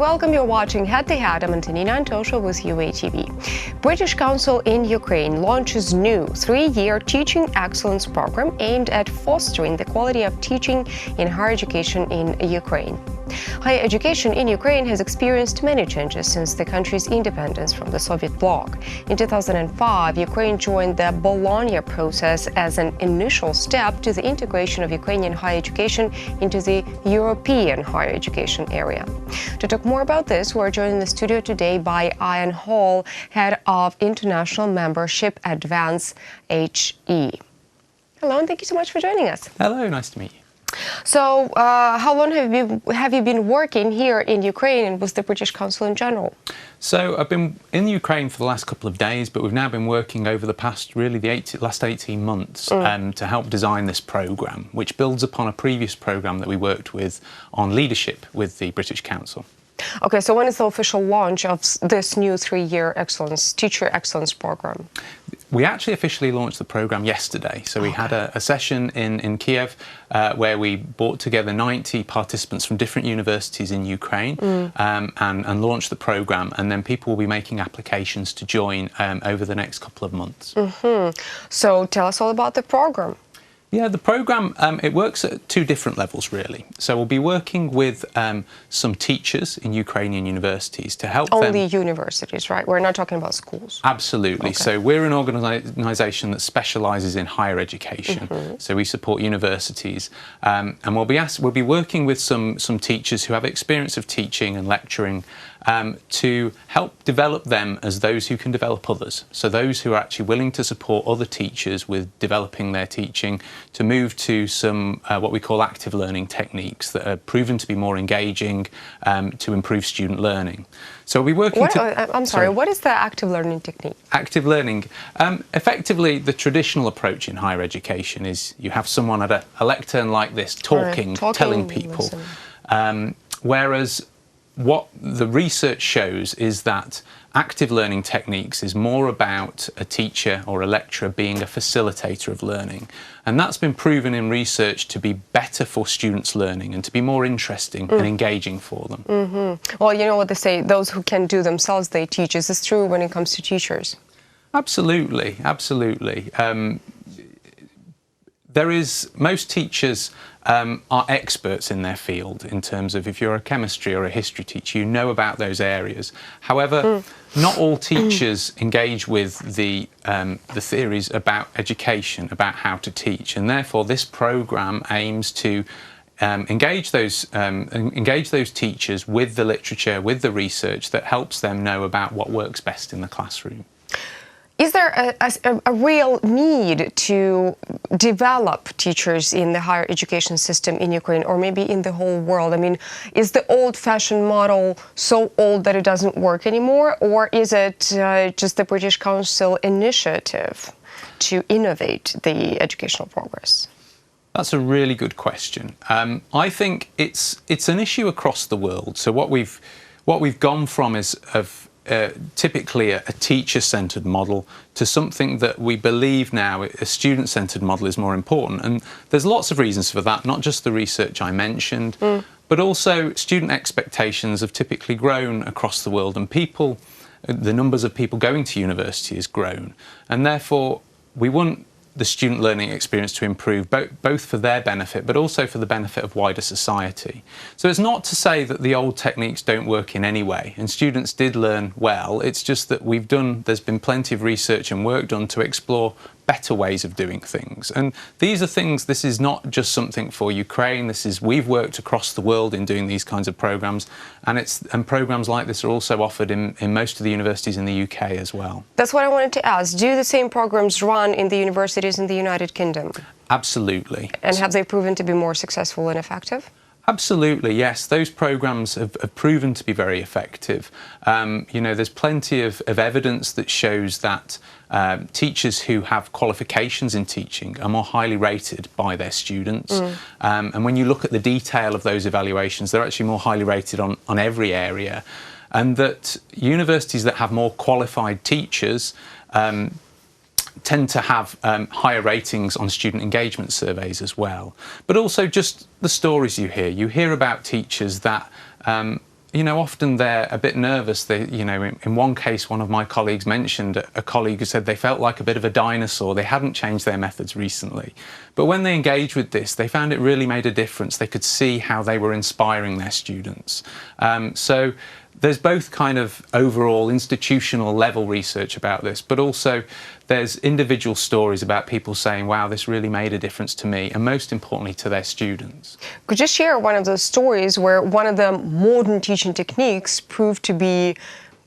welcome. You're watching Head to Head. I'm Antonina Antosha with UATV. British Council in Ukraine launches new 3-year teaching excellence program aimed at fostering the quality of teaching in higher education in Ukraine. Higher education in Ukraine has experienced many changes since the country's independence from the Soviet bloc. In 2005, Ukraine joined the Bologna process as an initial step to the integration of Ukrainian higher education into the European higher education area. To talk more about this, we're joined in the studio today by Ian Hall, Head of International Membership at Advance HE. Hello, and thank you so much for joining us. Hello, nice to meet you. So, how long have you been working here in Ukraine and with the British Council in general? So, I've been in Ukraine for the last couple of days, but we've now been working over the past, really, last 18 months to help design this programme, which builds upon a previous programme that we worked with on leadership with the British Council. Okay, so when is the official launch of this new 3-year teacher excellence program? We actually officially launched the programme yesterday. So we had a session in Kiev where we brought together 90 participants from different universities in Ukraine and launched the programme. And then people will be making applications to join over the next couple of months. So tell us all about the program. Yeah, the programme, it works at 2 different levels, really. So we'll be working with some teachers in Ukrainian universities to help them... Only universities, right? We're not talking about schools. Absolutely. Okay. So we're an organisation that specialises in higher education. So we support universities. And we'll be working with some teachers who have experience of teaching and lecturing to help develop them as those who can develop others. So those who are actually willing to support other teachers with developing their teaching, to move to some what we call active learning techniques that are proven to be more engaging to improve student learning. So we'll be working I'm sorry, what is the active learning technique? Active learning. Effectively, the traditional approach in higher education is you have someone at a lectern like this talking telling people. Whereas what the research shows is that active learning techniques is more about a teacher or a lecturer being a facilitator of learning. And that's been proven in research to be better for students' learning and to be more interesting and engaging for them. Well, you know what they say, those who can do themselves, they teach. Is this true when it comes to teachers? Absolutely, absolutely. Most teachers are experts in their field in terms of if you're a chemistry or a history teacher, you know about those areas. However, not all teachers engage with the theories about education, about how to teach, and therefore this programme aims to engage those teachers with the literature, with the research that helps them know about what works best in the classroom. Is there a real need to develop teachers in the higher education system in Ukraine, or maybe in the whole world? I mean, is the old-fashioned model so old that it doesn't work anymore, or is it just the British Council initiative to innovate the educational progress? That's a really good question. I think it's an issue across the world. So what we've gone from is typically a teacher-centred model to something that we believe now a student-centred model is more important. And there's lots of reasons for that, not just the research I mentioned, but also student expectations have typically grown across the world, and the numbers of people going to university has grown. And therefore, we want the student learning experience to improve, both for their benefit, but also for the benefit of wider society. So it's not to say that the old techniques don't work in any way, and students did learn well. It's just that there's been plenty of research and work done to explore better ways of doing things. And this is not just something for Ukraine. We've worked across the world in doing these kinds of programs, and programs like this are also offered in most of the universities in the UK as well. That's what I wanted to ask. Do the same programs run in the universities in the United Kingdom? Absolutely. And have they proven to be more successful and effective? Absolutely, yes. Those programs have proven to be very effective. There's plenty of evidence that shows that teachers who have qualifications in teaching are more highly rated by their students. And when you look at the detail of those evaluations, they're actually more highly rated on every area. And that universities that have more qualified teachers tend to have higher ratings on student engagement surveys as well. But also just the stories you hear. You hear about teachers that often they're a bit nervous. They, in one case, one of my colleagues mentioned a colleague who said they felt like a bit of a dinosaur. They hadn't changed their methods recently. But when they engaged with this, they found it really made a difference. They could see how they were inspiring their students. So there's both kind of overall institutional level research about this, but also there's individual stories about people saying, wow, this really made a difference to me, and most importantly to their students. Could you share one of those stories where one of the modern teaching techniques proved to be,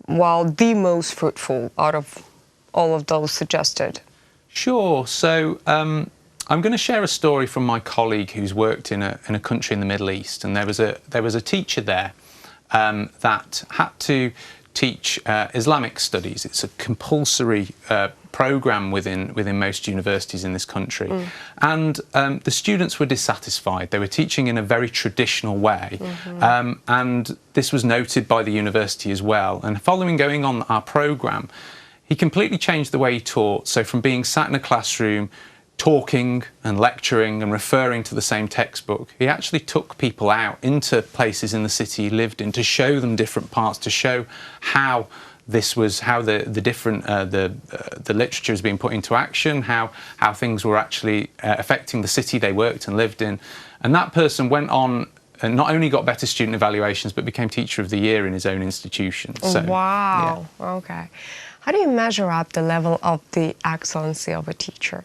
well, the most fruitful out of all of those suggested? Sure. So I'm going to share a story from my colleague who's worked in a country in the Middle East, and there was a teacher there that had to teach Islamic studies. It's a compulsory program within most universities in this country. And the students were dissatisfied. They were teaching in a very traditional way. And this was noted by the university as well. And following going on our program, he completely changed the way he taught. So from being sat in a classroom, talking and lecturing and referring to the same textbook, he actually took people out into places in the city he lived in to show them different parts, to show how the different the literature is being put into action, how things were actually affecting the city they worked and lived in. And that person went on and not only got better student evaluations, but became Teacher of the Year in his own institution. So, wow. Yeah. Okay. How do you measure up the level of the excellency of a teacher?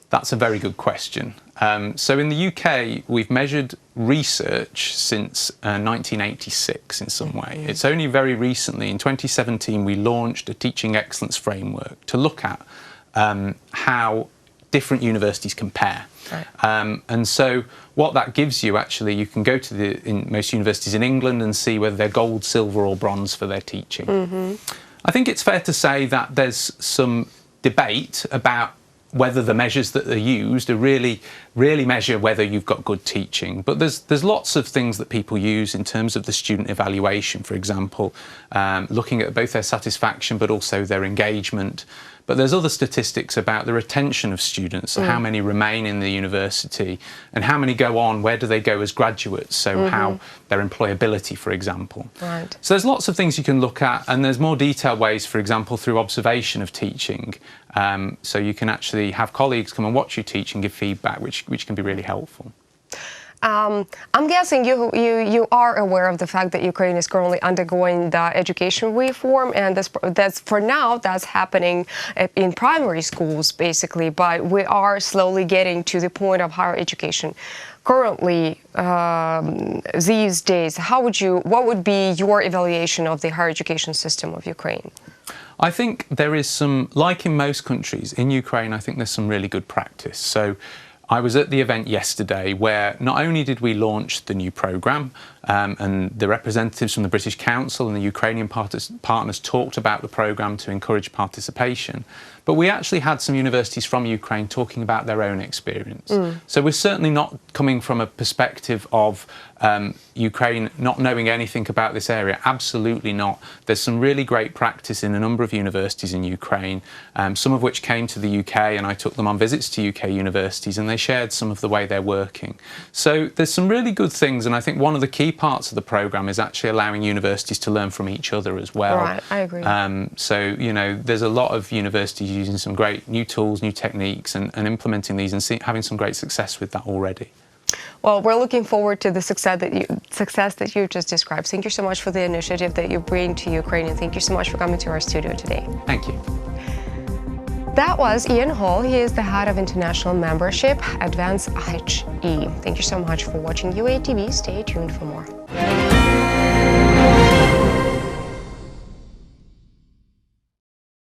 That's a very good question. So in the UK, we've measured research since 1986 in some way. It's only very recently, in 2017, we launched a teaching excellence framework to look at how different universities compare. Right. And so what that gives you, actually, you can go to in most universities in England and see whether they're gold, silver or bronze for their teaching. I think it's fair to say that there's some debate about whether the measures that are used are really measure whether you've got good teaching. But there's lots of things that people use in terms of the student evaluation, for example, looking at both their satisfaction but also their engagement. But there's other statistics about the retention of students, so how many remain in the university and how many go on, where do they go as graduates, so how their employability, for example. Right. So there's lots of things you can look at, and there's more detailed ways, for example, through observation of teaching. So you can actually have colleagues come and watch you teach and give feedback, which can be really helpful. I'm guessing you are aware of the fact that Ukraine is currently undergoing the education reform, and that's happening in primary schools basically. But we are slowly getting to the point of higher education. Currently, these days, what would be your evaluation of the higher education system of Ukraine? I think there is some, like in most countries, in Ukraine, I think there's some really good practice. So I was at the event yesterday where not only did we launch the new programme and the representatives from the British Council and the Ukrainian partners talked about the programme to encourage participation, but we actually had some universities from Ukraine talking about their own experience. So we're certainly not coming from a perspective of Ukraine not knowing anything about this area. Absolutely not. There's some really great practice in a number of universities in Ukraine, some of which came to the UK, and I took them on visits to UK universities, and they shared some of the way they're working. So there's some really good things, and I think one of the key parts of the programme is actually allowing universities to learn from each other as well. Right, I agree. So, there's a lot of universities using some great new tools, new techniques, and implementing these and having some great success with that already. Well, we're looking forward to the success that you just described. Thank you so much for the initiative that you bring to Ukraine, and thank you so much for coming to our studio today. Thank you. That was Ian Hall. He is the head of international membership, Advance HE. Thank you so much for watching UATV. Stay tuned for more.